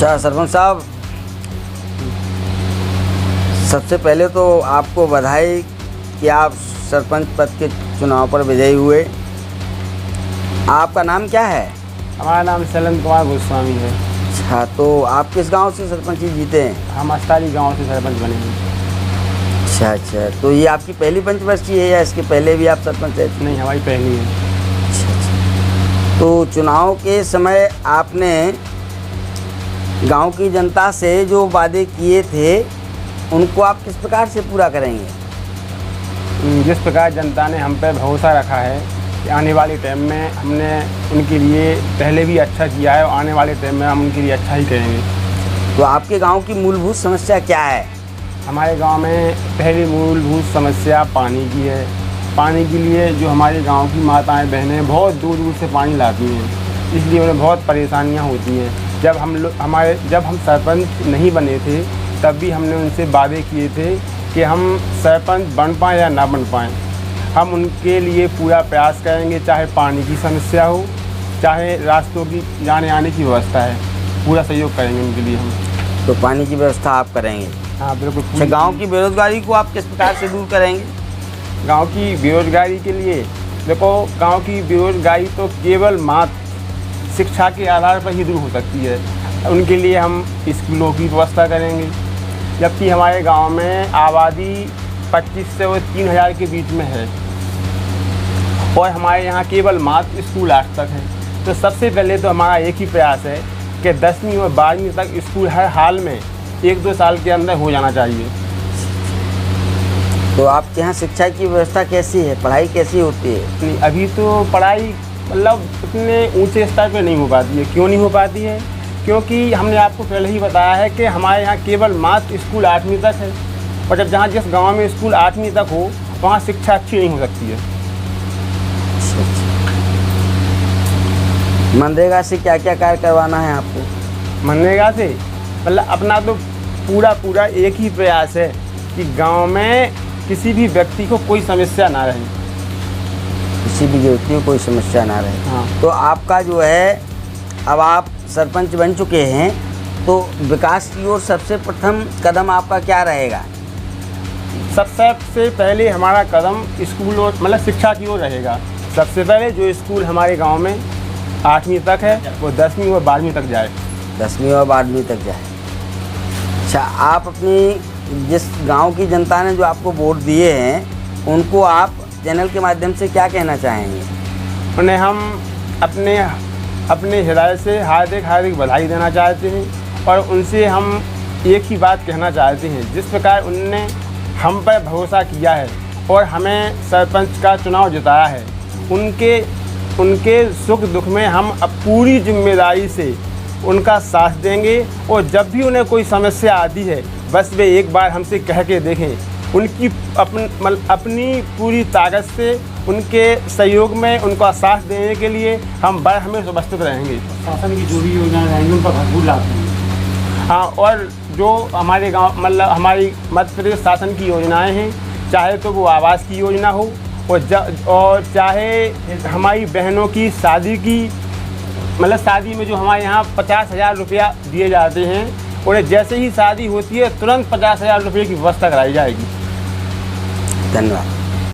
अच्छा सरपंच साहब, सबसे पहले तो आपको बधाई कि आप सरपंच पद के चुनाव पर विजयी हुए। आपका नाम क्या है? हमारा नाम शैलेंद्र कुमार गोस्वामी है। अच्छा, तो आप किस गांव से सरपंच जी जीते हैं? हम अस्ताली गांव से सरपंच बने हैं। अच्छा, तो ये आपकी पहली पंचवर्षीय है या इसके पहले भी आप सरपंच रहे थे? नहीं, हमारी पहली है। अच्छा। तो चुनाव के समय आपने गांव की जनता से जो वादे किए थे उनको आप किस प्रकार से पूरा करेंगे? जिस प्रकार जनता ने हम पर भरोसा रखा है कि आने वाले टाइम में हमने उनके लिए पहले भी अच्छा किया है और आने वाले टाइम में हम उनके लिए अच्छा ही करेंगे। तो आपके गांव की मूलभूत समस्या क्या है? हमारे गांव में पहली मूलभूत समस्या पानी की है। पानी के लिए जो हमारे गांव की माताएं बहनें बहुत दूर दूर से पानी लाती हैं, इसलिए उन्हें बहुत परेशानियां होती हैं। जब हम सरपंच नहीं बने थे तब भी हमने उनसे वादे किए थे कि हम सरपंच बन पाएँ या ना बन पाएँ, हम उनके लिए पूरा प्रयास करेंगे। चाहे पानी की समस्या हो, चाहे रास्तों की जाने आने की व्यवस्था है, पूरा सहयोग करेंगे उनके लिए हम। तो पानी की व्यवस्था आप करेंगे? हाँ, बिल्कुल। अच्छा, गांव की बेरोजगारी को आप किस प्रकार से दूर करेंगे? गांव की बेरोजगारी के लिए देखो, गांव की बेरोजगारी तो केवल मात्र शिक्षा के आधार पर ही दूर हो सकती है। उनके लिए हम स्कूलों की व्यवस्था करेंगे, जबकि हमारे गांव में आबादी 25 से 3000 के बीच में है और हमारे यहाँ केवल मात्र स्कूल 8 तक है। तो सबसे पहले तो हमारा एक ही प्रयास है कि 10वीं और 12वीं तक स्कूल हर हाल में 1-2 साल के अंदर हो जाना चाहिए। तो आपके यहाँ शिक्षा की व्यवस्था कैसी है, पढ़ाई कैसी होती है? अभी तो पढ़ाई मतलब उतने ऊंचे स्तर पे नहीं हो पाती है। क्यों नहीं हो पाती है? क्योंकि हमने आपको पहले ही बताया है कि हमारे यहाँ केवल मात्र स्कूल 8वीं तक है और जब जिस गांव में स्कूल 8वीं तक हो वहाँ शिक्षा अच्छी नहीं हो सकती है। मनरेगा से क्या क्या कार्य करवाना है आपको? मनरेगा से मतलब अपना तो पूरा एक ही प्रयास है कि गांव में किसी भी व्यक्ति को कोई समस्या ना रहे। किसी भी व्यक्ति को कोई समस्या ना रहे। हाँ। तो आपका जो है, अब आप सरपंच बन चुके हैं, तो विकास की ओर सबसे प्रथम कदम आपका क्या रहेगा? सबसे पहले हमारा कदम स्कूल और मतलब शिक्षा की ओर रहेगा। सबसे पहले जो स्कूल हमारे गांव में 8वीं तक है वो 10वीं और 12वीं तक जाए। 10वीं और 12वीं तक जाए। अच्छा, आप अपनी जिस गांव की जनता ने जो आपको वोट दिए हैं उनको आप चैनल के माध्यम से क्या कहना चाहेंगे? उन्हें हम अपने हृदय से हार्दिक बधाई देना चाहते हैं और उनसे हम एक ही बात कहना चाहते हैं, जिस प्रकार उनने हम पर भरोसा किया है और हमें सरपंच का चुनाव जिताया है, उनके सुख दुख में हम अब पूरी जिम्मेदारी से उनका साथ देंगे। और जब भी उन्हें कोई समस्या आती है बस वे एक बार हमसे कह के देखें, उनकी अपनी पूरी ताकत से उनके सहयोग में उनका साथ देने के लिए हम हमेशा उपस्थित रहेंगे। शासन की जो भी योजनाएं रहेंगी उन पर भरपूर लाभ देंगे। हाँ, और जो हमारे गांव मतलब हमारी मध्य प्रदेश शासन की योजनाएं हैं, चाहे तो वो आवास की योजना हो और चाहे हमारी बहनों की शादी की मतलब शादी में जो हमारे यहाँ 50,000 रुपया दिए जाते हैं, उन्हें जैसे ही शादी होती है तुरंत 50,000 रुपये की व्यवस्था कराई जाएगी। धन्यवाद।